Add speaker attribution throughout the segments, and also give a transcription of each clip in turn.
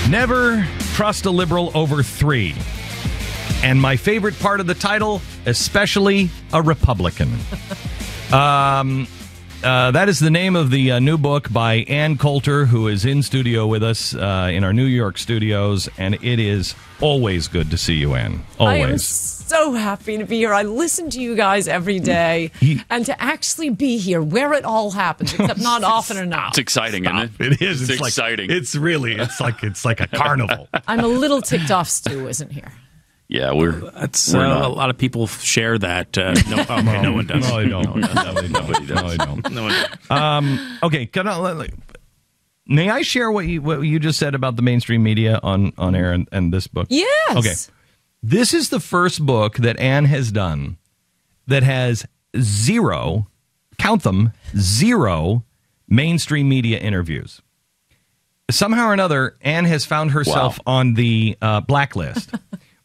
Speaker 1: Never trust a liberal over 3. And my favorite part of the title, especially a Republican. That is the name of the new book by Ann Coulter, who is in studio with us in our New York studios. And it is always good to see you, Ann. Always.
Speaker 2: I am so happy to be here. I listen to you guys every day. And to actually be here where it all happens, except not often enough.
Speaker 3: It's exciting, isn't it?
Speaker 1: It is. It's exciting. It's like a carnival.
Speaker 2: I'm a little ticked off Stu isn't here.
Speaker 3: Yeah, we're not.
Speaker 4: A lot of people share that. No one does.
Speaker 1: No, I don't.
Speaker 3: Nobody does.
Speaker 4: No one does.
Speaker 1: Okay, may I share what you just said about the mainstream media on air and this book?
Speaker 2: Yes.
Speaker 1: Okay. This is the first book that Anne has done that has 0, count them, 0 mainstream media interviews. Somehow or another, Anne has found herself on the blacklist.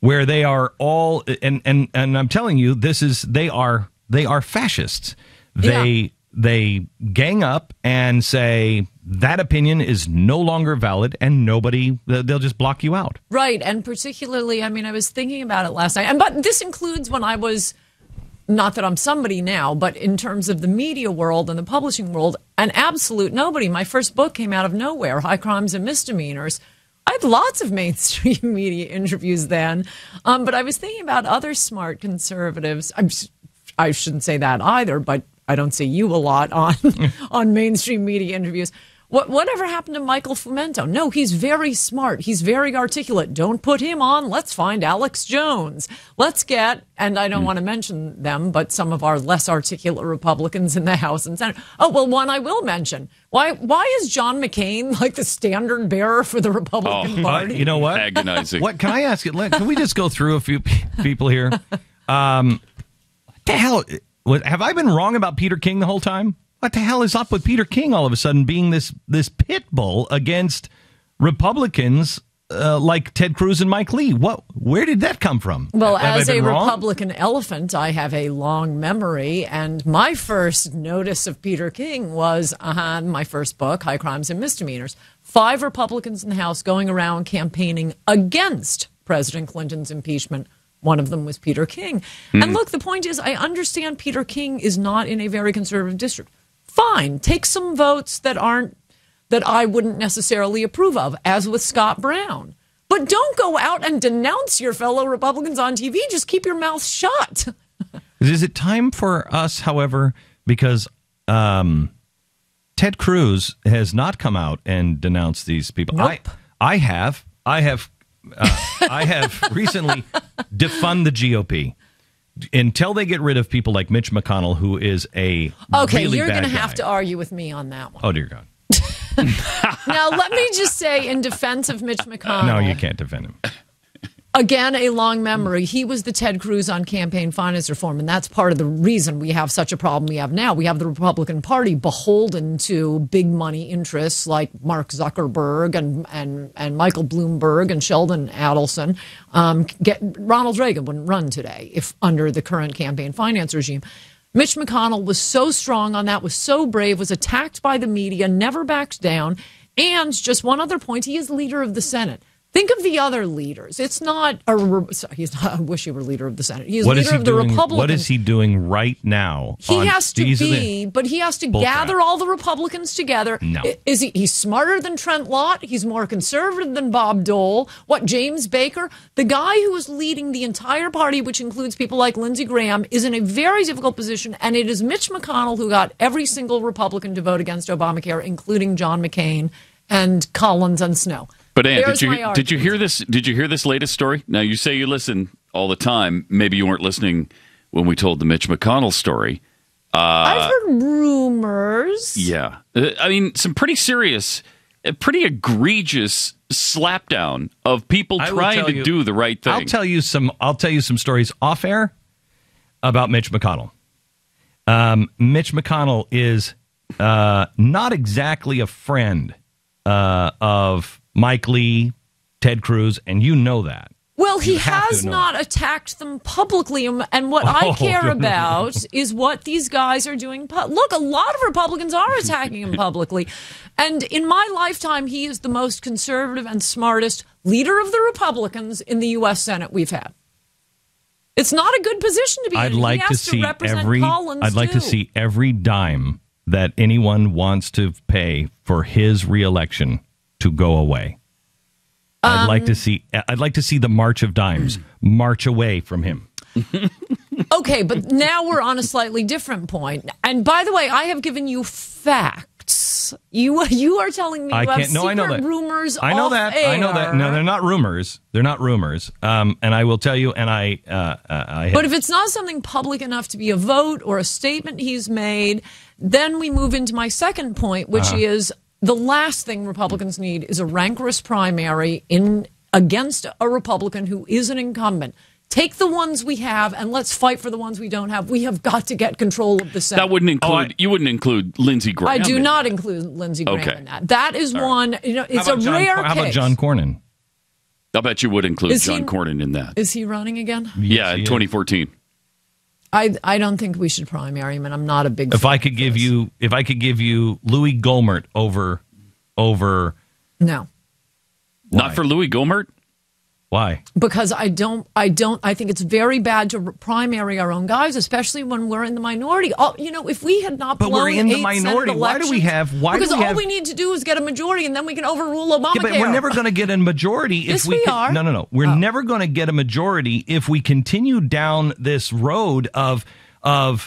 Speaker 1: Where they are all, and I'm telling you, they are fascists. They gang up and say that opinion is no longer valid, and they'll just block you out.
Speaker 2: Right, and particularly, I was thinking about it last night, but this includes when I was, not that I'm somebody now, but in terms of the media world and the publishing world, an absolute nobody. My first book came out of nowhere, High Crimes and Misdemeanors. I had lots of mainstream media interviews then, but I was thinking about other smart conservatives. I shouldn't say that either, but I don't see you a lot on mainstream media interviews. Whatever happened to Michael Fumento? No, he's very smart. He's very articulate. Don't put him on. Let's find Alex Jones. Let's get, and I don't want to mention them, but some of our less articulate Republicans in the House and Senate. Oh, well, one I will mention. Why is John McCain like the standard bearer for the Republican Party?
Speaker 1: You know what?
Speaker 3: Agonizing.
Speaker 1: What can I ask you? Can we just go through a few people here? What the hell? Have I been wrong about Peter King the whole time? What the hell is up with Peter King all of a sudden being this pit bull against Republicans like Ted Cruz and Mike Lee? Where did that come from?
Speaker 2: Well, as a Republican elephant, I have a long memory, and my first notice of Peter King was my first book, High Crimes and Misdemeanors. 5 Republicans in the House going around campaigning against President Clinton's impeachment. One of them was Peter King. And look, the point is, I understand Peter King is not in a very conservative district. Fine, take some votes that I wouldn't necessarily approve of, as with Scott Brown. But don't go out and denounce your fellow Republicans on TV. Just keep your mouth shut.
Speaker 1: Is it time for us, however, because Ted Cruz has not come out and denounced these people.
Speaker 2: Nope.
Speaker 1: I have recently defunded the GOP. Until they get rid of people like Mitch McConnell, who is a really
Speaker 2: you're
Speaker 1: going to
Speaker 2: have to argue with me on that one.
Speaker 1: Oh, dear God.
Speaker 2: Now, let me just say in defense of Mitch McConnell.
Speaker 1: No, you can't defend him.
Speaker 2: Again, a long memory. He was the Ted Cruz on campaign finance reform, and that's part of the reason we have such a problem we have now. We have the Republican Party beholden to big money interests like Mark Zuckerberg and Michael Bloomberg and Sheldon Adelson. Ronald Reagan wouldn't run today if under the current campaign finance regime. Mitch McConnell was so strong on that, was so brave, was attacked by the media, never backed down. And just one other point, he is leader of the Senate. Think of the other leaders. He's not. I wish he were leader of the Senate. He's leader of the Republicans.
Speaker 1: What is he doing right now?
Speaker 2: He has to be, but he has to gather all the Republicans together.
Speaker 1: No.
Speaker 2: He's smarter than Trent Lott. He's more conservative than Bob Dole. James Baker? The guy who is leading the entire party, which includes people like Lindsey Graham, is in a very difficult position. And it is Mitch McConnell who got every single Republican to vote against Obamacare, including John McCain and Collins and Snow.
Speaker 3: But Ann, did you hear this? Did you hear this latest story? Now you say you listen all the time. Maybe you weren't listening when we told the Mitch McConnell story.
Speaker 2: I've heard rumors.
Speaker 3: Yeah, I mean some pretty serious, pretty egregious slapdown of people trying to do the right thing.
Speaker 1: I'll tell you some stories off air about Mitch McConnell. Mitch McConnell is not exactly a friend of Mike Lee, Ted Cruz, and you know that.
Speaker 2: Well, he
Speaker 1: You have
Speaker 2: has
Speaker 1: to know.
Speaker 2: not attacked them publicly, and what I care about is what these guys are doing. Look, a lot of Republicans are attacking him publicly, and in my lifetime, he is the most conservative and smartest leader of the Republicans in the U.S. Senate we've had. It's not a good position to be in.
Speaker 1: I'd like
Speaker 2: he has
Speaker 1: to see
Speaker 2: represent
Speaker 1: every.
Speaker 2: Collins,
Speaker 1: I'd like to
Speaker 2: too.
Speaker 1: see every dime that anyone wants to pay for his reelection to go away. I'd like to see. I'd like to see the march of dimes march away from him.
Speaker 2: Okay, but now we're on a slightly different point. And by the way, I have given you facts. You are telling me you have secret
Speaker 1: I know that.
Speaker 2: rumors.
Speaker 1: I know
Speaker 2: off
Speaker 1: that.
Speaker 2: air.
Speaker 1: I know that. No, they're not rumors. They're not rumors. And I will tell you. And I
Speaker 2: But if it's not something public enough to be a vote or a statement he's made, then we move into my second point, which is the last thing Republicans need is a rancorous primary against a Republican who is an incumbent. Take the ones we have and let's fight for the ones we don't have. We have got to get control of the Senate.
Speaker 3: That wouldn't include. You wouldn't include Lindsey Graham.
Speaker 2: I do
Speaker 3: in
Speaker 2: not
Speaker 3: that.
Speaker 2: include Lindsey Graham
Speaker 3: Okay.
Speaker 2: in that. That is one. You know, it's a rare case.
Speaker 1: How about John Cornyn?
Speaker 3: I'll bet you would include
Speaker 2: Is
Speaker 3: John
Speaker 2: he-
Speaker 3: Cornyn in that.
Speaker 2: Is he running again?
Speaker 3: Yeah, in
Speaker 1: he is.
Speaker 3: 2014.
Speaker 2: I don't think we should primary him, and I'm not a big.
Speaker 1: If
Speaker 2: fan
Speaker 1: I could
Speaker 2: of
Speaker 1: give
Speaker 2: this.
Speaker 1: you Louis Gohmert over
Speaker 2: No,
Speaker 3: Not for Louis Gohmert.
Speaker 1: why?
Speaker 2: because I think it's very bad to primary our own guys, especially when we're in the minority. If we had not
Speaker 1: But
Speaker 2: blown
Speaker 1: we're in the
Speaker 2: 8
Speaker 1: minority.
Speaker 2: Senate
Speaker 1: Why do we
Speaker 2: elections-
Speaker 1: have- why do
Speaker 2: because
Speaker 1: we
Speaker 2: all
Speaker 1: have-
Speaker 2: we need to do is get a majority, and then we can overrule Obamacare.
Speaker 1: Yeah, but we're never going to get a majority if
Speaker 2: Yes,
Speaker 1: we
Speaker 2: we
Speaker 1: con-
Speaker 2: are.
Speaker 1: No. We're never going to get a majority if we continue down this road of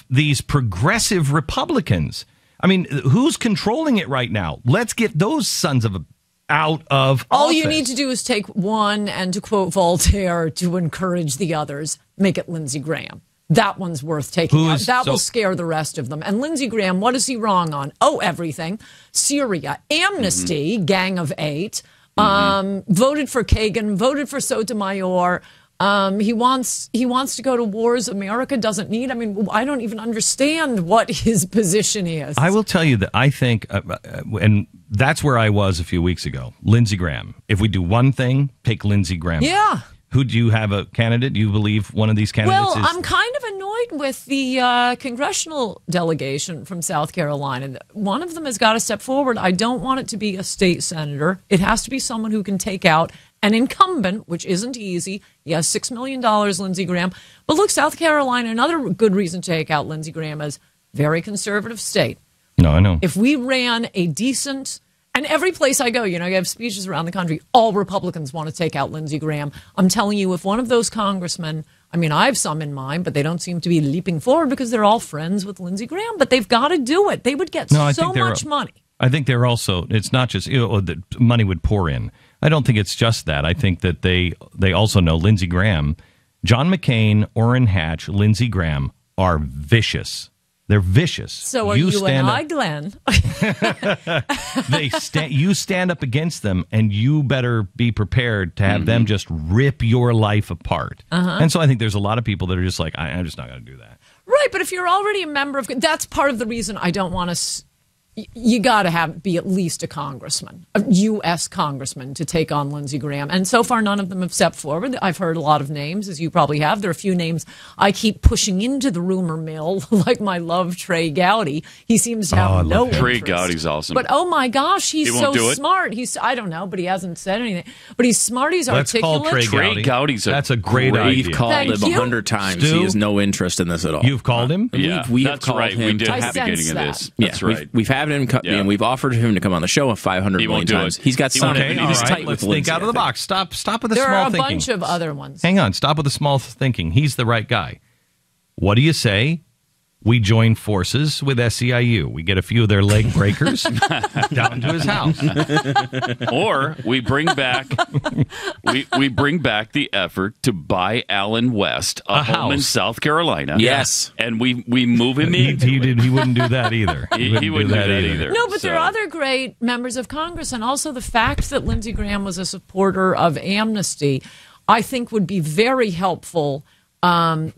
Speaker 1: these progressive Republicans. I mean, who's controlling it right now? Let's get those sons of a out of
Speaker 2: All
Speaker 1: office.
Speaker 2: you need to do is take one, and to quote Voltaire, to encourage the others, make it Lindsey Graham. That one's worth taking out. That will scare the rest of them. And Lindsey Graham, what is he wrong on? Oh, everything. Syria, amnesty, Gang of Eight, voted for Kagan, voted for Sotomayor. He wants to go to wars America doesn't need. I mean, I don't even understand what his position is.
Speaker 1: I will tell you that I think, and that's where I was a few weeks ago. Lindsey Graham. If we do one thing, take Lindsey Graham.
Speaker 2: Yeah.
Speaker 1: Who do you have a candidate? Do you believe one of these candidates
Speaker 2: Well,
Speaker 1: is?
Speaker 2: I'm kind of annoyed with the congressional delegation from South Carolina. One of them has got to step forward. I don't want it to be a state senator. It has to be someone who can take out an incumbent, which isn't easy. Yes, $6 million, Lindsey Graham. But look, South Carolina, another good reason to take out Lindsey Graham is very conservative state.
Speaker 1: No, I know.
Speaker 2: If we ran a decent, and every place I go, you have speeches around the country, all Republicans want to take out Lindsey Graham. I'm telling you, if one of those congressmen, I mean, I have some in mind, but they don't seem to be leaping forward because they're all friends with Lindsey Graham, but they've got to do it. They would get so much money.
Speaker 1: I think they're also, it's not just, the money would pour in. I don't think it's just that. I think that they also know Lindsey Graham, John McCain, Orrin Hatch, Lindsey Graham are vicious. They're vicious.
Speaker 2: So are you and I, Glenn.
Speaker 1: You stand up against them, and you better be prepared to have them just rip your life apart. And so I think there's a lot of people that are just like, I'm just not going to do that.
Speaker 2: Right, but if you're already a member of, that's part of the reason I don't want to. You got to be at least a congressman, a U.S. congressman, to take on Lindsey Graham. And so far, none of them have stepped forward. I've heard a lot of names, as you probably have. There are a few names I keep pushing into the rumor mill, like my love, Trey Gowdy. He seems to have no interest.
Speaker 3: Trey Gowdy's awesome.
Speaker 2: But oh my gosh, he's
Speaker 3: He
Speaker 2: so
Speaker 3: won't do it?
Speaker 2: smart. I don't know, but he hasn't said anything. But he's smart. He's
Speaker 1: Let's call
Speaker 2: articulate.
Speaker 3: Trey Gowdy's
Speaker 1: That's a great idea.
Speaker 4: We've called
Speaker 2: Thank
Speaker 4: him
Speaker 2: you.
Speaker 4: 100 times.
Speaker 1: Stu?
Speaker 4: He has no interest in this at all.
Speaker 1: You've called him?
Speaker 3: Yeah,
Speaker 4: we have
Speaker 3: that's
Speaker 4: called
Speaker 3: right.
Speaker 4: him
Speaker 3: We did
Speaker 4: to-
Speaker 3: at the
Speaker 2: I
Speaker 3: beginning
Speaker 2: sense
Speaker 3: of
Speaker 2: that.
Speaker 3: this.
Speaker 4: Yeah,
Speaker 3: That's right.
Speaker 4: We've had him come.
Speaker 3: Yeah.
Speaker 4: We've offered him to come on the show 500
Speaker 3: He won't
Speaker 4: million
Speaker 3: do
Speaker 4: times.
Speaker 3: it.
Speaker 4: He's got
Speaker 3: He
Speaker 4: some.
Speaker 3: won't.
Speaker 1: Okay, all
Speaker 4: He's
Speaker 1: right.
Speaker 4: tight
Speaker 1: Let's
Speaker 4: with
Speaker 1: think
Speaker 4: Lindsey,
Speaker 1: out of
Speaker 4: I
Speaker 1: the
Speaker 4: think.
Speaker 1: box. Stop with the
Speaker 2: There
Speaker 1: small
Speaker 2: are a
Speaker 1: thinking.
Speaker 2: bunch of other ones.
Speaker 1: Hang on. Stop with the small thinking. He's the right guy. What do you say? We join forces with SEIU. We get a few of their leg breakers down to his house.
Speaker 3: Or we bring back we bring back the effort to buy Alan West a home in
Speaker 1: house.
Speaker 3: South Carolina.
Speaker 4: Yes.
Speaker 3: And we move him in.
Speaker 1: He wouldn't do that either.
Speaker 3: He wouldn't do that either.
Speaker 2: No, but there
Speaker 3: So-
Speaker 2: are other great members of Congress, and also the fact that Lindsey Graham was a supporter of amnesty, I think would be very helpful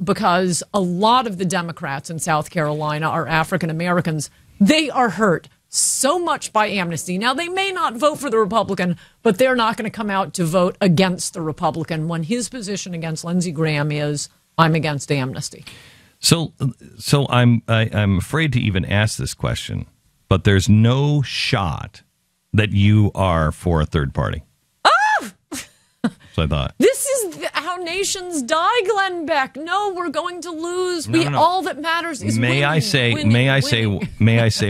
Speaker 2: because a lot of the Democrats in South Carolina are African Americans. They are hurt so much by amnesty. Now, they may not vote for the Republican, but they're not going to come out to vote against the Republican when his position against Lindsey Graham is, I'm against amnesty.
Speaker 1: So I'm afraid to even ask this question, but there's no shot that you are for a third party. So I thought.
Speaker 2: This is how nations die, Glenn Beck. No, we're going to lose. No. All that matters is
Speaker 1: May I say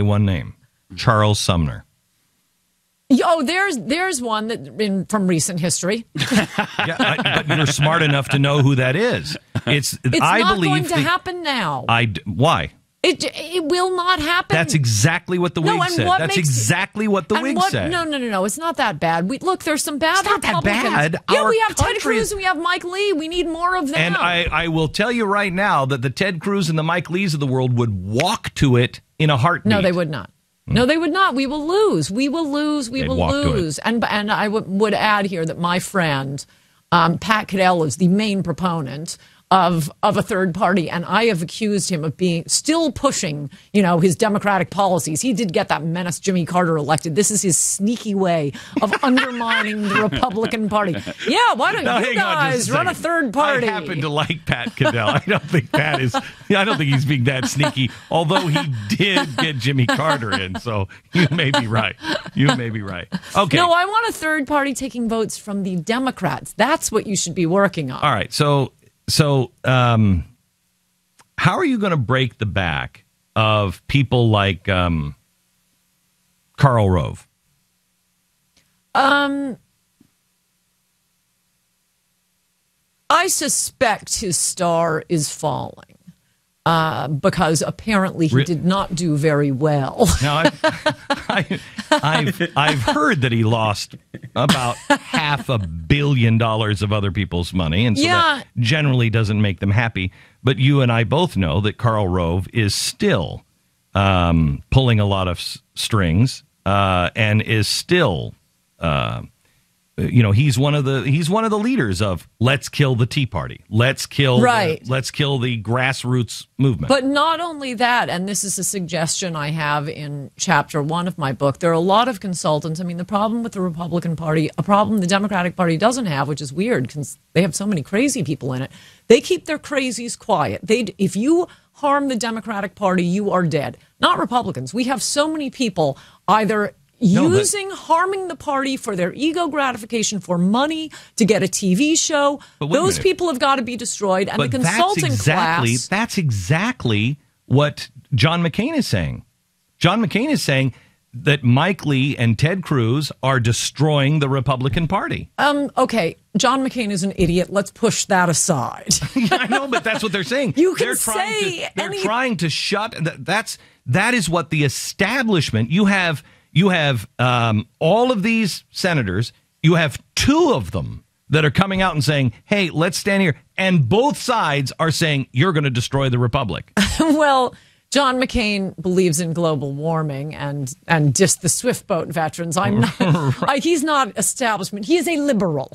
Speaker 1: one name? Charles Sumner.
Speaker 2: Oh, there's one that from recent history.
Speaker 1: But you're smart enough to know who that is. It's I
Speaker 2: not
Speaker 1: believe
Speaker 2: going to happen now.
Speaker 1: Why?
Speaker 2: It will not happen.
Speaker 1: That's exactly what the Whig said. That's exactly what the Whig said.
Speaker 2: No. It's not that bad. Look, there's some bad
Speaker 1: Republicans. It's not that bad.
Speaker 2: Yeah, we have Ted Cruz and we have Mike Lee. We need more of them.
Speaker 1: And I will tell you right now that the Ted Cruz and the Mike Lees of the world would walk to it in a heartbeat.
Speaker 2: No, they would not. No, they would not. We will lose. We will lose. We will lose. And I would add here that my friend, Pat Caddell, is the main proponent of a third party, and I have accused him of still pushing, his Democratic policies. He did get that menace Jimmy Carter elected. This is his sneaky way of undermining the Republican Party. Yeah, why don't you guys run a third party?
Speaker 1: I happen to like Pat Caddell. I don't think he's being that sneaky, although he did get Jimmy Carter in, so you may be right. Okay.
Speaker 2: No, I want a third party taking votes from the Democrats. That's what you should be working on.
Speaker 1: All right, So, how are you going to break the back of people like Karl Rove?
Speaker 2: I suspect his star is falling because apparently he did not do very well.
Speaker 1: Now, I've heard that he lost about $500 million of other people's money, and so that generally doesn't make them happy. But you and I both know that Karl Rove is still pulling a lot of strings and is still, he's one of the leaders of let's kill the Tea Party, let's kill the grassroots movement.
Speaker 2: But not only that, and this is a suggestion I have in chapter 1 of my book, there are a lot of consultants. I mean, the problem with the Republican Party, a problem the Democratic Party doesn't have, which is weird because they have so many crazy people in it. They keep their crazies quiet. If you harm the Democratic Party, you are dead. Not Republicans. We have so many people either harming the party for their ego gratification, for money, to get a TV show. Those people have got to be destroyed. And the consulting class.
Speaker 1: That's exactly what John McCain is saying. John McCain is saying that Mike Lee and Ted Cruz are destroying the Republican Party.
Speaker 2: Okay, John McCain is an idiot. Let's push that aside.
Speaker 1: I know, but that's what they're saying. They're trying to shut. That is what the establishment. You have all of these senators. You have 2 of them that are coming out and saying, hey, let's stand here. And both sides are saying, you're going to destroy the Republic.
Speaker 2: Well, John McCain believes in global warming and just the Swift boat veterans. I'm not. He's not establishment. He is a liberal.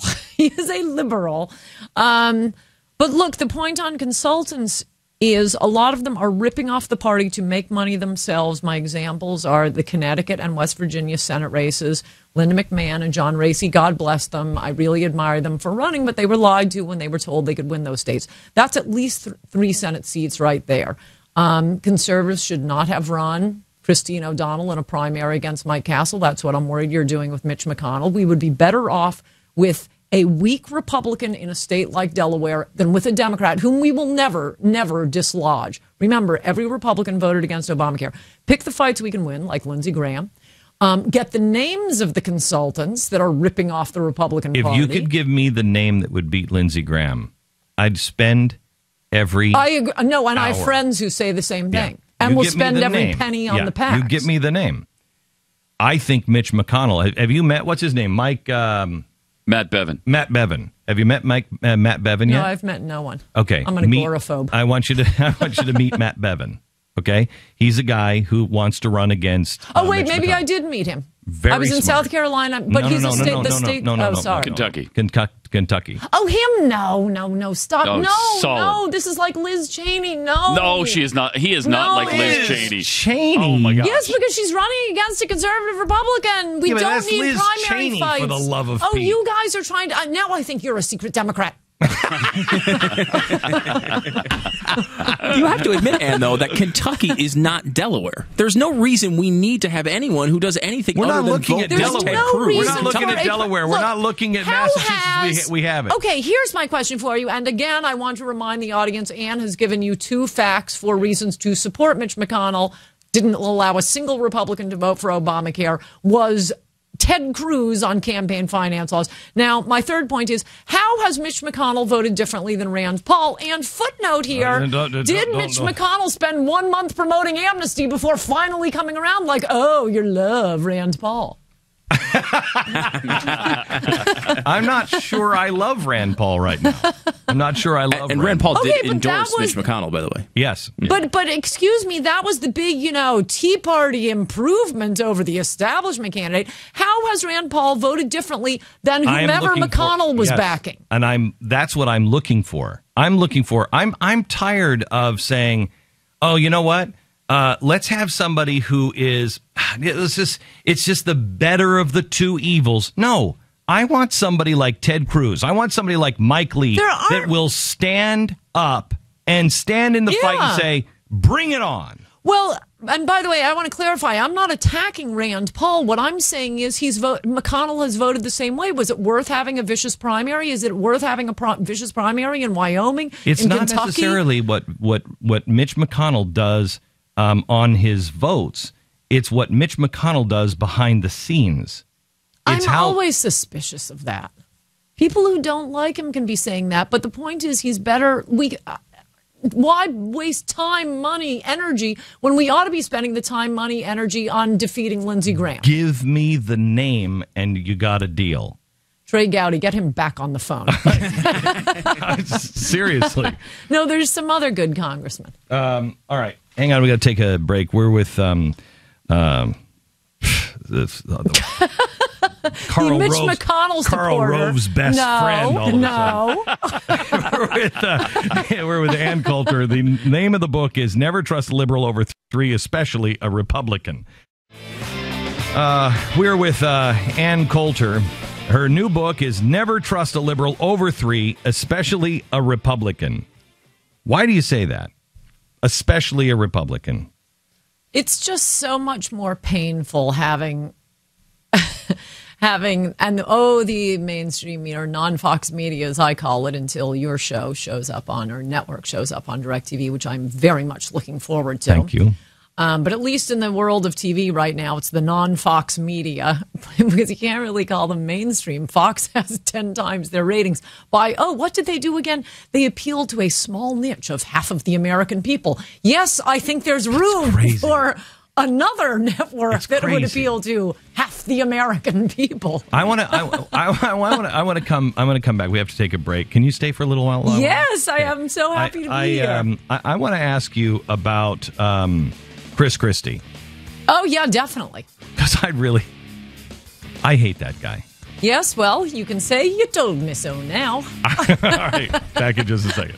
Speaker 2: But look, the point on consultants is a lot of them are ripping off the party to make money themselves. My examples are the Connecticut and West Virginia Senate races. Linda McMahon and John Racy, God bless them. I really admire them for running, but they were lied to when they were told they could win those states. That's at least 3 Senate seats right there. Conservatives should not have run Christie and O'Donnell in a primary against Mike Castle. That's what I'm worried you're doing with Mitch McConnell. We would be better off with a weak Republican in a state like Delaware than with a Democrat whom we will never dislodge. Remember, every Republican voted against Obamacare. Pick the fights we can win, like Lindsey Graham. Get the names of the consultants that are ripping off the Republican Party.
Speaker 1: If you could give me the name that would beat Lindsey Graham, I'd spend every
Speaker 2: I have friends who say the same thing. Yeah. And we'll spend every penny on the PACs.
Speaker 1: You get me the name. I think Mitch McConnell. Have you met, what's his name? Mike...
Speaker 3: Matt Bevin.
Speaker 1: Matt Bevin. Have you met Matt Bevin yet?
Speaker 2: No, I've met no one.
Speaker 1: Okay.
Speaker 2: I'm an agoraphobe.
Speaker 1: I want you to meet Matt Bevin. Okay? He's a guy who wants to run against
Speaker 2: maybe McConnell. I did meet him.
Speaker 1: Very
Speaker 2: I was in
Speaker 1: smart.
Speaker 2: South Carolina, but he's a state. Oh, sorry.
Speaker 3: Kentucky.
Speaker 1: Kentucky.
Speaker 2: Oh, him? No, stop.
Speaker 3: Oh, solid.
Speaker 2: No, this is like Liz Cheney. No.
Speaker 3: No, she is not. He is not like Liz Cheney. Oh, my God.
Speaker 2: Yes, because she's running against a conservative Republican. We
Speaker 1: Yeah, but
Speaker 2: don't
Speaker 1: that's
Speaker 2: need
Speaker 1: Liz
Speaker 2: primary
Speaker 1: Cheney,
Speaker 2: fights.
Speaker 1: for the love of
Speaker 2: Oh,
Speaker 1: Pete.
Speaker 2: you guys are trying to. Now I think you're a secret Democrat.
Speaker 4: You have to admit, Ann, though, that Kentucky is not Delaware. There's no reason we need to have anyone who does anything
Speaker 1: We're
Speaker 4: other
Speaker 1: not
Speaker 4: than
Speaker 1: looking
Speaker 4: vote
Speaker 1: at
Speaker 4: for
Speaker 1: Delaware.
Speaker 4: Ted
Speaker 2: No
Speaker 4: Cruz.
Speaker 1: We're
Speaker 2: reason
Speaker 1: not looking
Speaker 2: for
Speaker 1: at
Speaker 2: a-
Speaker 1: Delaware. We're
Speaker 2: Look,
Speaker 1: not looking at
Speaker 2: how
Speaker 1: Massachusetts. We have it.
Speaker 2: Okay, here's my question for you. And again, I want to remind the audience, Ann has given you 2 facts for reasons to support Mitch McConnell. Didn't allow a single Republican to vote for Obamacare. Was Ted Cruz on campaign finance laws. Now, my third point is, how has Mitch McConnell voted differently than Rand Paul? And footnote here, did Mitch McConnell spend 1 month promoting amnesty before finally coming around like, oh, you love Rand Paul?
Speaker 1: I'm not sure I love Rand Paul right now. I'm not sure I love
Speaker 4: And Rand Paul
Speaker 2: Okay,
Speaker 4: did
Speaker 2: but
Speaker 4: endorse
Speaker 2: that was-
Speaker 4: Mitch McConnell, by the way.
Speaker 1: Yes.
Speaker 2: But excuse me, that was the big, Tea Party improvement over the establishment candidate. How has Rand Paul voted differently than whomever McConnell was backing?
Speaker 1: And that's what I'm looking for. I'm tired of saying, oh, you know what? Let's have somebody who is, it's just the better of the two evils. No, I want somebody like Ted Cruz. I want somebody like Mike Lee that will stand up and stand in the fight and say, bring it on.
Speaker 2: Well, and by the way, I want to clarify, I'm not attacking Rand Paul. What I'm saying is McConnell has voted the same way. Was it worth having a vicious primary? Is it worth having a vicious primary in Wyoming,
Speaker 1: It's
Speaker 2: in
Speaker 1: not
Speaker 2: Kentucky?
Speaker 1: necessarily what Mitch McConnell does on his votes. It's what Mitch McConnell does behind the scenes.
Speaker 2: I'm always suspicious of that. People who don't like him can be saying that, but the point is he's better. Why waste time, money, energy when we ought to be spending the time, money, energy on defeating Lindsey Graham?
Speaker 1: Give me the name and you got a deal.
Speaker 2: Trey Gowdy, get him back on the phone.
Speaker 1: Seriously.
Speaker 2: No, there's some other good congressmen.
Speaker 1: All right. Hang on. We got to take a break. We're with Carl
Speaker 2: Mitch
Speaker 1: Rove's,
Speaker 2: McConnell
Speaker 1: Carl
Speaker 2: supporter.
Speaker 1: Rove's best friend. All of a
Speaker 2: No.
Speaker 1: we're with Ann Coulter. The name of the book is Never Trust a Liberal Over Three, Especially a Republican. We're with Ann Coulter. Her new book is Never Trust a Liberal Over Three, Especially a Republican. Why do you say that? Especially a Republican.
Speaker 2: It's just so much more painful having the mainstream media, or non-Fox media, as I call it, until your show shows up on, or network shows up on DirecTV, which I'm very much looking forward to.
Speaker 1: Thank you.
Speaker 2: But at least in the world of TV right now, it's the non-Fox media, because you can't really call them mainstream. Fox has 10 times their ratings by, what did they do again? They appeal to a small niche of half of the American people. Yes, I think there's room for another network that would appeal to half the American people.
Speaker 1: I want to come back. We have to take a break. Can you stay for a little while longer?
Speaker 2: Yes, I am so happy to be here.
Speaker 1: I want to ask you about Christie.
Speaker 2: Oh, yeah, definitely.
Speaker 1: Because I hate that guy.
Speaker 2: Yes, well, you can say you told me so now.
Speaker 1: All right, back in just a second.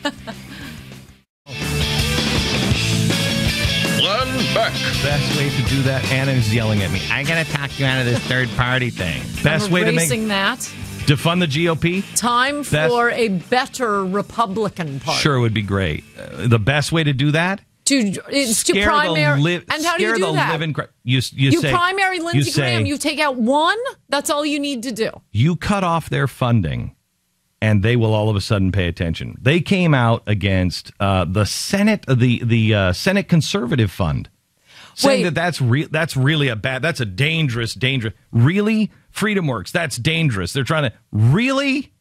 Speaker 5: Glenn Beck.
Speaker 1: Best way to do that, Anna's yelling at me. I gotta talk you out of this third party thing. Best way to defund the GOP.
Speaker 2: Time for a better Republican Party.
Speaker 1: Sure, would be great. The best way to do that.
Speaker 2: To primary, and how do you do that? You
Speaker 1: say,
Speaker 2: primary Lindsey Graham. You take out one. That's all you need to do.
Speaker 1: You cut off their funding, and they will all of a sudden pay attention. They came out against the Senate, the Senate Conservative Fund, saying that's really that's a dangerous. Really, FreedomWorks, that's dangerous. They're trying to really.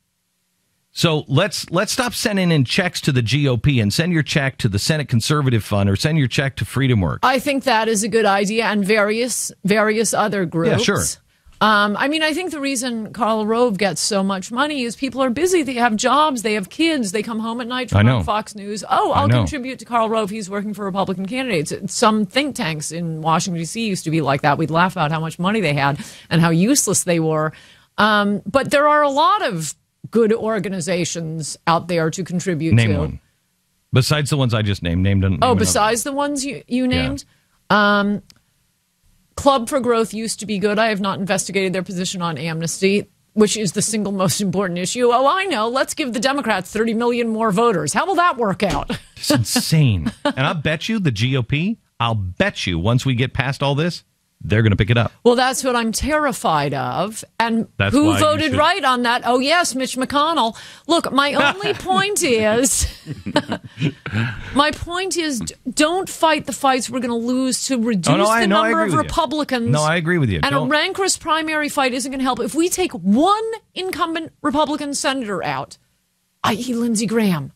Speaker 1: So let's stop sending in checks to the GOP and send your check to the Senate Conservative Fund or send your check to FreedomWorks.
Speaker 2: I think that is a good idea, and various other groups.
Speaker 1: Yeah, sure.
Speaker 2: I mean, I think the reason Karl Rove gets so much money is people are busy. They have jobs. They have kids. They come home at night from on Fox News. Oh, I'll contribute to Karl Rove. He's working for Republican candidates. Some think tanks in Washington, D.C. used to be like that. We'd laugh about how much money they had and how useless they were. But there are a lot of good organizations out there to contribute
Speaker 1: Name
Speaker 2: to.
Speaker 1: one. Besides the ones I just named.
Speaker 2: Besides the ones you named? Yeah. Club for Growth used to be good. I have not investigated their position on amnesty, which is the single most important issue. Oh, I know. Let's give the Democrats 30 million more voters. How will that work out?
Speaker 1: It's insane. And I'll bet you the GOP, once we get past all this, they're going to pick it up.
Speaker 2: Well, that's what I'm terrified of. And who voted right on that? Oh, yes, Mitch McConnell. Look, my only point is, don't fight the fights we're going to lose to reduce the number of Republicans.
Speaker 1: No, I agree with you.
Speaker 2: And a rancorous primary fight isn't going to help. If we take one incumbent Republican senator out, i.e. Lindsey Graham,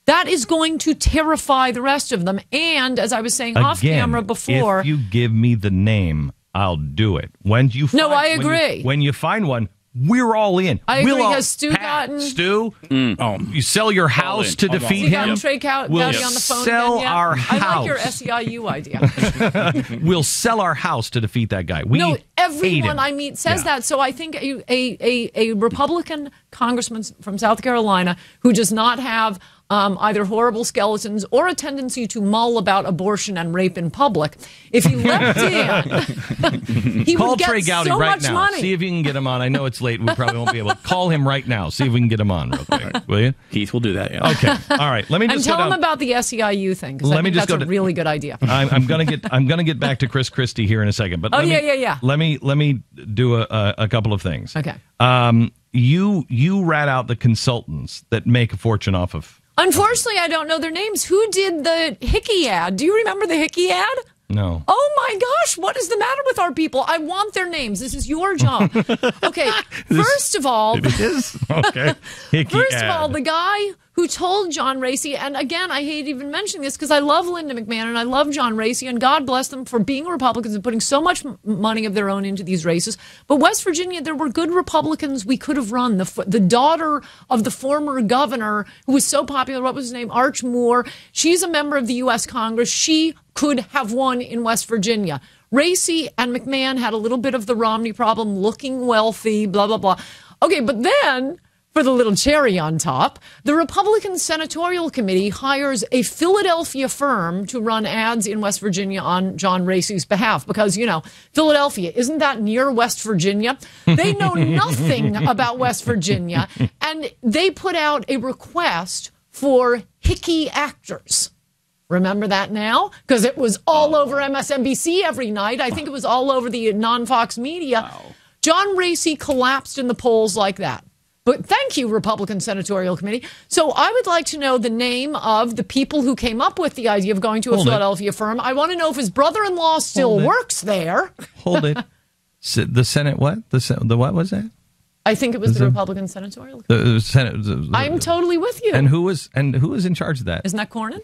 Speaker 2: that is going to terrify the rest of them. And as I was saying off camera before,
Speaker 1: if you give me the name, I'll do it. I
Speaker 2: agree.
Speaker 1: When you find one, we're all in.
Speaker 2: I agree. Has Stu gotten
Speaker 1: Stu? You sell your house to defeat him.
Speaker 2: We'll
Speaker 1: sell our house.
Speaker 2: I like your SEIU idea.
Speaker 1: We'll sell our house to defeat that guy.
Speaker 2: Everyone I meet says that. So I think a Republican congressman from South Carolina who does not have either horrible skeletons or a tendency to mull about abortion and rape in public, if he leapt in, he would get so much money.
Speaker 1: See if you can get him on. I know it's late. We probably won't be able to call him right now. See if we can get him on real quick. Will you?
Speaker 4: Heath will do that, yeah.
Speaker 1: Okay. All right. Let me just
Speaker 2: tell him about the SEIU thing, because I think that's a really good idea.
Speaker 1: I'm gonna get back to Christie here in a second. But let me do a couple of things.
Speaker 2: Okay.
Speaker 1: You rat out the consultants that make a fortune off of.
Speaker 2: Unfortunately, I don't know their names. Who did the Hickey ad? Do you remember the Hickey ad?
Speaker 1: No.
Speaker 2: Oh, my gosh. What is the matter with our people? I want their names. This is your job. Okay. First of all,
Speaker 1: it is? Okay.
Speaker 2: First of all, the guy who told John Racy, and again, I hate even mentioning this because I love Linda McMahon and I love John Racy, and God bless them for being Republicans and putting so much money of their own into these races. But West Virginia, there were good Republicans we could have run. The daughter of the former governor who was so popular, what was his name? Arch Moore. She's a member of the U.S. Congress. She could have won in West Virginia. Racy and McMahon had a little bit of the Romney problem, looking wealthy, blah, blah, blah. Okay, but then, for the little cherry on top, the Republican Senatorial Committee hires a Philadelphia firm to run ads in West Virginia on John Racy's behalf because, Philadelphia, isn't that near West Virginia? They know nothing about West Virginia, and they put out a request for Hickey actors. Remember that now? Because it was all over MSNBC every night. I think it was all over the non-Fox media. Wow. John Racy collapsed in the polls like that. But thank you, Republican Senatorial Committee. So I would like to know the name of the people who came up with the idea of going to a Philadelphia firm. I want to know if his brother-in-law still works there.
Speaker 1: Hold it. The Senate what? The what was that?
Speaker 2: I think it was the Republican Senatorial Committee.
Speaker 1: The Senate.
Speaker 2: I'm totally with you.
Speaker 1: And who was in charge of that?
Speaker 2: Isn't that Cornyn?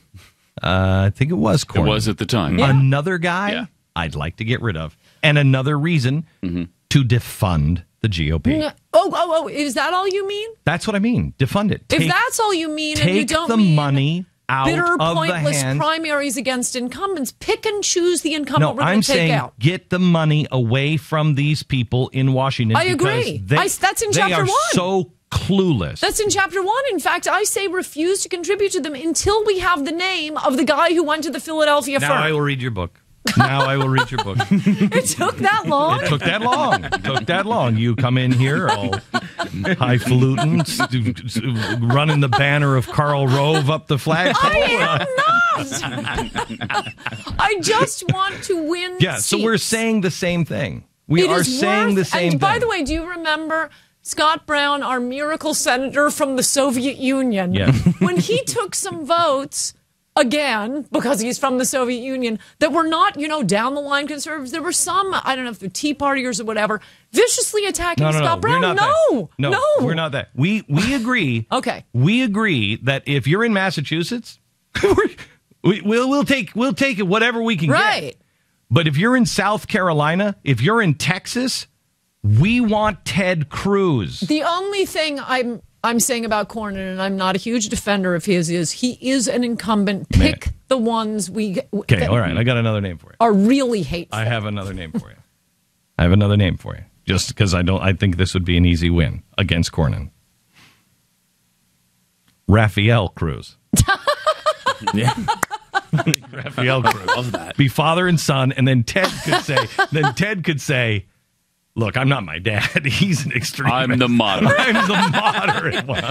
Speaker 1: I think it was Cornyn.
Speaker 3: It was at the time.
Speaker 2: Yeah.
Speaker 1: Another guy I'd like to get rid of. And another reason to defund the GOP.
Speaker 2: Oh, is that all you mean?
Speaker 1: That's what I mean. Defund it.
Speaker 2: If that's all you mean, and you don't
Speaker 1: take the money out
Speaker 2: bitter,
Speaker 1: of
Speaker 2: pointless
Speaker 1: the hands.
Speaker 2: Primaries against incumbents. Pick and choose the incumbent we're
Speaker 1: I'm
Speaker 2: going to take
Speaker 1: saying
Speaker 2: out.
Speaker 1: Get the money away from these people in Washington.
Speaker 2: I agree. That's in chapter 1.
Speaker 1: They are so clueless.
Speaker 2: That's in chapter 1. In fact, I say refuse to contribute to them until we have the name of the guy who went to the Philadelphia firm.
Speaker 1: Now I will read your book.
Speaker 2: It took that long?
Speaker 1: It took that long. You come in here all highfalutin, running the banner of Karl Rove up the flagpole.
Speaker 2: I am not. I just want to win seats.
Speaker 1: So we're saying the same thing. We are saying the same thing.
Speaker 2: By the way, do you remember Scott Brown, our miracle senator from the Soviet Union?
Speaker 1: Yes.
Speaker 2: When he took some votes, again, because he's from the Soviet Union, that were not, down the line conservatives. There were some, I don't know if they're Tea Partiers or whatever, viciously attacking Scott Brown.
Speaker 1: No, we're not that. We agree.
Speaker 2: Okay.
Speaker 1: We agree that if you're in Massachusetts, we'll take it whatever we can get.
Speaker 2: Right.
Speaker 1: But if you're in South Carolina, if you're in Texas, We want Ted Cruz.
Speaker 2: The only thing I'm saying about Cornyn, and I'm not a huge defender of his, is he is an incumbent. Pick the ones
Speaker 1: Okay, all right. I got another name for you.
Speaker 2: Are really hateful.
Speaker 1: I have another name for you. Just because I think this would be an easy win against Cornyn. Raphael Cruz.
Speaker 4: Yeah.
Speaker 1: Raphael Cruz.
Speaker 4: Love that.
Speaker 1: Be father and son, and then Ted could say, look, I'm not my dad. He's an extremist.
Speaker 3: I'm the moderate.
Speaker 1: I'm the moderate one.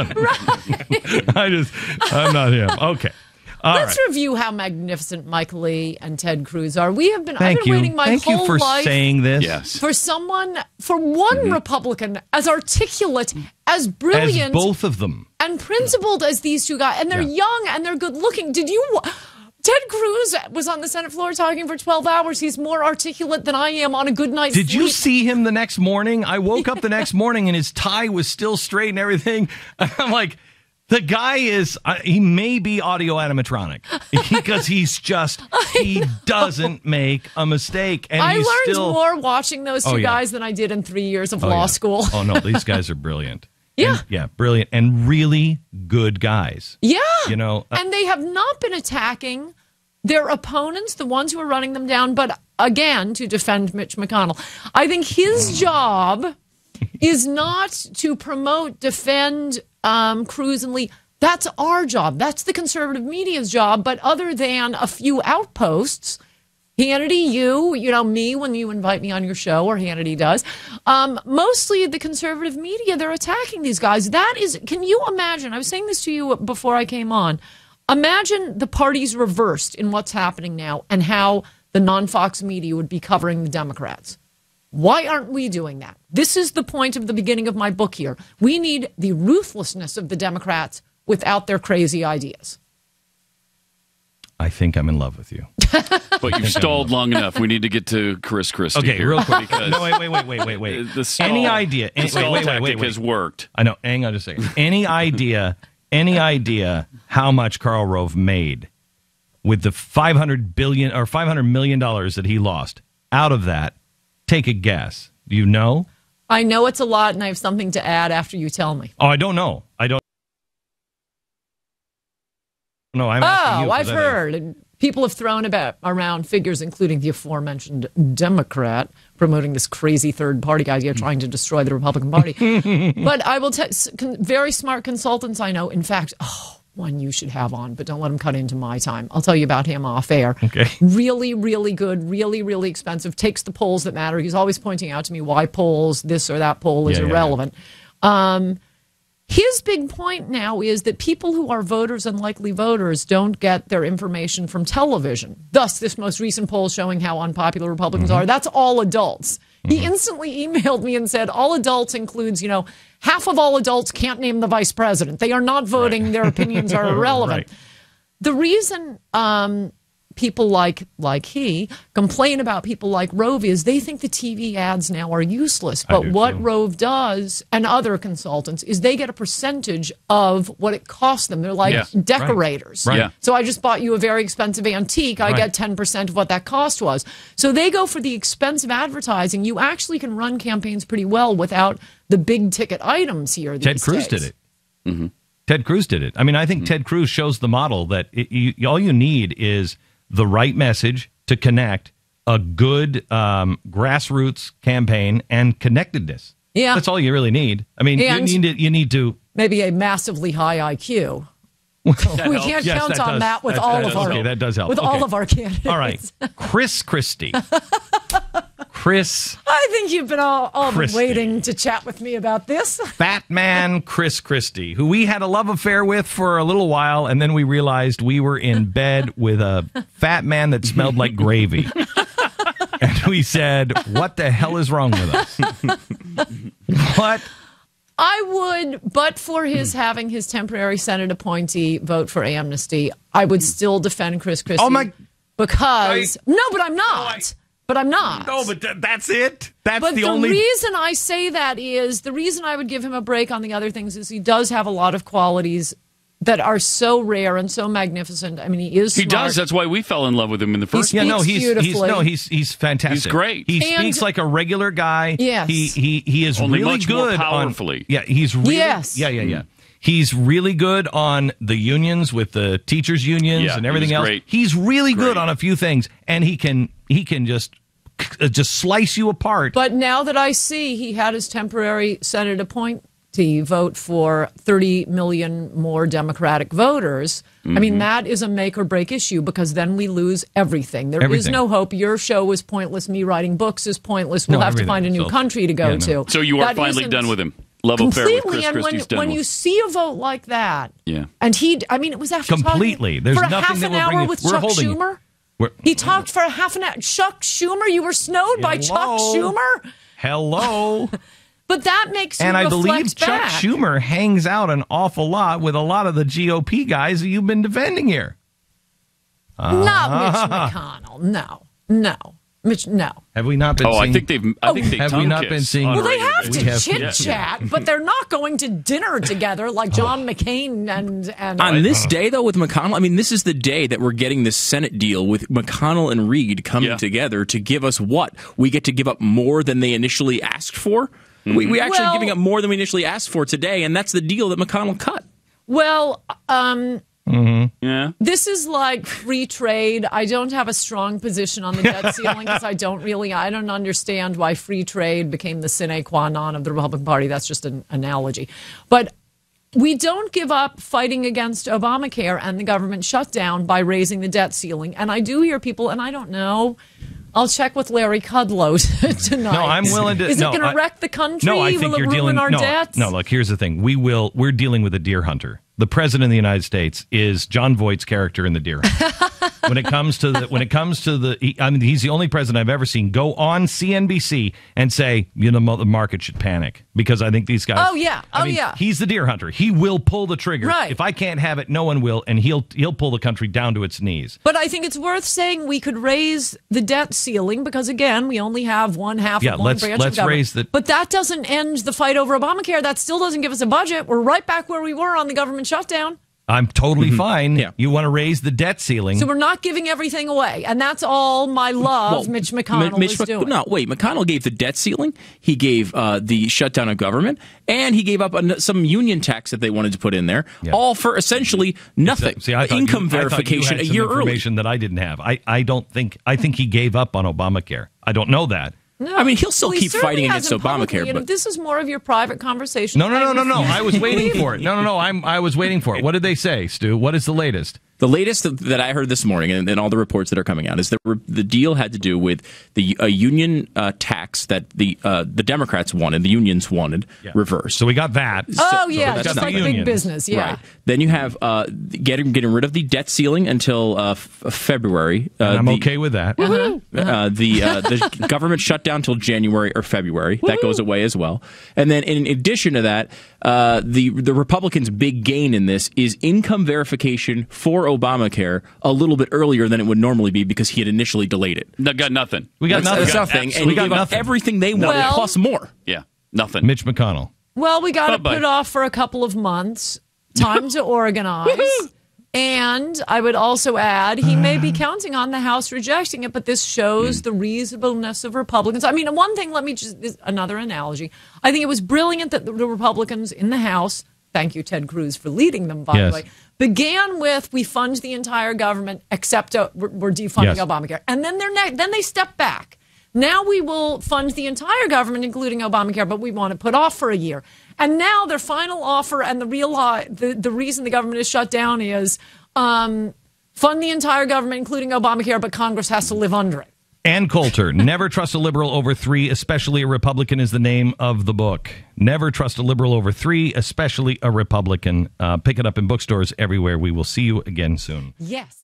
Speaker 1: I'm not him. Okay.
Speaker 2: Let's review how magnificent Mike Lee and Ted Cruz are. I've been waiting my
Speaker 1: Thank
Speaker 2: whole
Speaker 1: you for
Speaker 2: life
Speaker 1: saying this.
Speaker 3: Yes.
Speaker 2: for one Republican as articulate, as brilliant,
Speaker 1: As both of them.
Speaker 2: and principled as these two guys. And they're young and they're good looking. Ted Cruz was on the Senate floor talking for 12 hours. He's more articulate than I am on a good night's sleep.
Speaker 1: Did you see him the next morning? I woke up the next morning and his tie was still straight and everything. I'm like, the guy he may be audio animatronic because he doesn't make a mistake. And
Speaker 2: I learned more watching those two guys than I did in 3 years of law school.
Speaker 1: Oh, no, these guys are brilliant.
Speaker 2: Yeah.
Speaker 1: Brilliant and really good guys.
Speaker 2: Yeah.
Speaker 1: And
Speaker 2: they have not been attacking their opponents, the ones who are running them down, but again, to defend Mitch McConnell. I think his job is not to promote, defend Cruz and Lee. That's our job. That's the conservative media's job. But other than a few outposts, Hannity, me when you invite me on your show, or Hannity does, mostly the conservative media, they're attacking these guys. Can you imagine? I was saying this to you before I came on. Imagine the parties reversed in what's happening now and how the non-Fox media would be covering the Democrats. Why aren't we doing that? This is the point of the beginning of my book here. We need the ruthlessness of the Democrats without their crazy ideas.
Speaker 1: I think I'm in love with you.
Speaker 3: But you've stalled long enough. We need to get to Christie.
Speaker 1: Okay,
Speaker 3: here,
Speaker 1: real quick.
Speaker 3: Because
Speaker 1: no, wait.
Speaker 3: The stall,
Speaker 1: Any idea?
Speaker 3: The stall
Speaker 1: wait.
Speaker 3: tactic has worked.
Speaker 1: I know. Hang on just a second. Any idea how much Karl Rove made with the $500 million that he lost? Out of that, take a guess. Do you know?
Speaker 2: I know it's a lot, and I have something to add after you tell me.
Speaker 1: Oh, I don't know. No, I'm asking you.
Speaker 2: I've heard. And people have thrown around figures, including the aforementioned Democrat, promoting this crazy third-party idea, trying to destroy the Republican Party. But I will tell very smart consultants I know. In fact, one you should have on, but don't let him cut into my time. I'll tell you about him off air.
Speaker 1: Okay.
Speaker 2: Really, really good, really, really expensive. Takes the polls that matter. He's always pointing out to me why polls, this or that poll is irrelevant. His big point now is that people who are voters and likely voters don't get their information from television. Thus, this most recent poll showing how unpopular Republicans are, that's all adults. He instantly emailed me and said, all adults includes, half of all adults can't name the vice president. They are not voting. Right. Their opinions are irrelevant. Right. The reason people like he complain about people like Rove is they think the TV ads now are useless. But what Rove does, and other consultants, is they get a percentage of what it costs them. They're like decorators.
Speaker 1: Right.
Speaker 2: So I just bought you a very expensive antique. I get 10% of what that cost was. So they go for the expensive advertising. You actually can run campaigns pretty well without the big ticket items here these days.
Speaker 1: Ted Cruz did it. Mm-hmm. Ted Cruz did it. I mean, I think Ted Cruz shows the model that all you need is the right message to connect, a good grassroots campaign, and connectedness. Yeah. That's all you really need. I mean, you need to... Maybe
Speaker 2: a massively high IQ. We can't count on that with all of our...
Speaker 1: Okay, that does help.
Speaker 2: With all of our candidates.
Speaker 1: All right. Christie.
Speaker 2: I think you've been all been waiting to chat with me about this.
Speaker 1: Fat man Christie, who we had a love affair with for a little while, and then we realized we were in bed with a fat man that smelled like gravy. And we said, what the hell is wrong with us? What?
Speaker 2: I would, but for his having his temporary Senate appointee vote for amnesty, I would still defend Christie.
Speaker 1: Oh my!
Speaker 2: Because but I'm not. But I'm not.
Speaker 1: No, but that's it.
Speaker 2: But the reason I say that is the reason I would give him a break on the other things is he does have a lot of qualities that are so rare and so magnificent. I mean, he is smart.
Speaker 3: He does. That's why we fell in love with him in the first place.
Speaker 1: He's fantastic.
Speaker 3: He's great.
Speaker 1: He speaks like a regular guy.
Speaker 2: Yes.
Speaker 1: He is
Speaker 3: Only
Speaker 1: really
Speaker 3: much
Speaker 1: good
Speaker 3: more powerfully.
Speaker 1: He's really
Speaker 2: Yes.
Speaker 1: Yeah. He's really good on the unions with the teachers unions and everything else.
Speaker 3: Great.
Speaker 1: He's really good on a few things, and he can just slice you apart.
Speaker 2: But now that I see he had his temporary Senate appointee vote for 30 million more Democratic voters, I mean, that is a make or break issue, because then we lose everything. There is no hope. Your show is pointless. Me writing books is pointless. We'll have to find a new country to go to.
Speaker 3: So you are finally done with him. Love affair with Chris Christie's done.
Speaker 2: When you see a vote like that, and it was after
Speaker 1: completely.
Speaker 2: talking
Speaker 1: There's
Speaker 2: for
Speaker 1: nothing
Speaker 2: half an
Speaker 1: that will bring
Speaker 2: hour
Speaker 1: it.
Speaker 2: with
Speaker 1: We're
Speaker 2: Chuck
Speaker 1: holding
Speaker 2: Schumer. He talked for a half an hour. Chuck Schumer, you were snowed by Chuck Schumer.
Speaker 1: Hello.
Speaker 2: But that makes you
Speaker 1: and I
Speaker 2: reflect
Speaker 1: believe Chuck
Speaker 2: back.
Speaker 1: Schumer hangs out an awful lot with a lot of the GOP guys that you've been defending here.
Speaker 2: Not Mitch McConnell. No. Mitch, no.
Speaker 1: Have we not been seeing...
Speaker 3: I think they
Speaker 1: have we not been seeing...
Speaker 2: Well, they have to
Speaker 1: have
Speaker 2: chit-chat, but they're not going to dinner together like John McCain and...
Speaker 4: On this day, though, with McConnell, I mean, this is the day that we're getting this Senate deal with McConnell and Reid coming together to give us what? We get to give up more than they initially asked for? We actually giving up more than we initially asked for today, and that's the deal that McConnell cut.
Speaker 2: Well, this is like free trade. I don't have a strong position on the debt ceiling because I don't understand why free trade became the sine qua non of the Republican Party. That's just an analogy. But we don't give up fighting against Obamacare and the government shutdown by raising the debt ceiling. And I do hear people, and I don't know, I'll check with Larry Kudlow tonight.
Speaker 1: No, I'm willing to...
Speaker 2: Is it going to wreck the country?
Speaker 1: No, I think
Speaker 2: Will it ruin our debts?
Speaker 1: No, look, here's the thing. We're dealing with a deer hunter. The president of the United States is John Voight's character in The Deer Hunter. When it comes to the, he's the only president I've ever seen go on CNBC and say, the market should panic because I think these guys.
Speaker 2: Oh yeah.
Speaker 1: He's the deer hunter. He will pull the trigger.
Speaker 2: Right.
Speaker 1: If I can't have it, no one will, and he'll pull the country down to its knees.
Speaker 2: But I think it's worth saying we could raise the debt ceiling because again, we only have one half of one branch of government. But that doesn't end the fight over Obamacare. That still doesn't give us a budget. We're right back where we were on the government shutdown.
Speaker 1: I'm totally fine. Yeah. You want to raise the debt ceiling.
Speaker 2: So we're not giving everything away. And that's all my love Mitch McConnell is doing.
Speaker 4: No, wait. McConnell gave the debt ceiling. He gave the shutdown of government. And he gave up some union tax that they wanted to put in there. Yeah. All for essentially nothing. Income verification a year early.
Speaker 1: Information that I didn't have. I think he gave up on Obamacare. I don't know that.
Speaker 2: No,
Speaker 4: I mean, he'll still keep fighting against Obamacare. But
Speaker 2: this is more of your private conversation.
Speaker 1: No. I was waiting for it. No. I was waiting for it. What did they say, Stu? What is the latest?
Speaker 4: The latest that I heard this morning, and all the reports that are coming out, is that the deal had to do with the union tax that the Democrats wanted, the unions wanted, reversed.
Speaker 1: So we got that.
Speaker 2: Just like big business,
Speaker 4: Right. Then you have getting rid of the debt ceiling until February.
Speaker 1: I'm okay with that.
Speaker 4: The government shutdown until January or February. That goes away as well. And then in addition to that, the Republicans' big gain in this is income verification for Obamacare a little bit earlier than it would normally be because he had initially delayed it.
Speaker 3: Got nothing.
Speaker 1: We got nothing.
Speaker 4: That's nothing. And we got nothing. Everything they wanted plus more.
Speaker 3: Yeah, nothing.
Speaker 1: Mitch McConnell.
Speaker 2: Well, we got to put it off for a couple of months. Time to organize. And I would also add, he may be counting on the House rejecting it, but this shows the reasonableness of Republicans. I mean, one thing, another analogy. I think it was brilliant that the Republicans in the House, thank you, Ted Cruz, for leading them, by the way, began with, we fund the entire government except we're defunding Obamacare. And then they step back. Now we will fund the entire government, including Obamacare, but we want to put off for a year. And now their final offer and the reason the government is shut down is fund the entire government, including Obamacare, but Congress has to live under it.
Speaker 1: Ann Coulter, Never Trust a Liberal Over Three, Especially a Republican is the name of the book. Never Trust a Liberal Over Three, Especially a Republican. Pick it up in bookstores everywhere. We will see you again soon.
Speaker 2: Yes.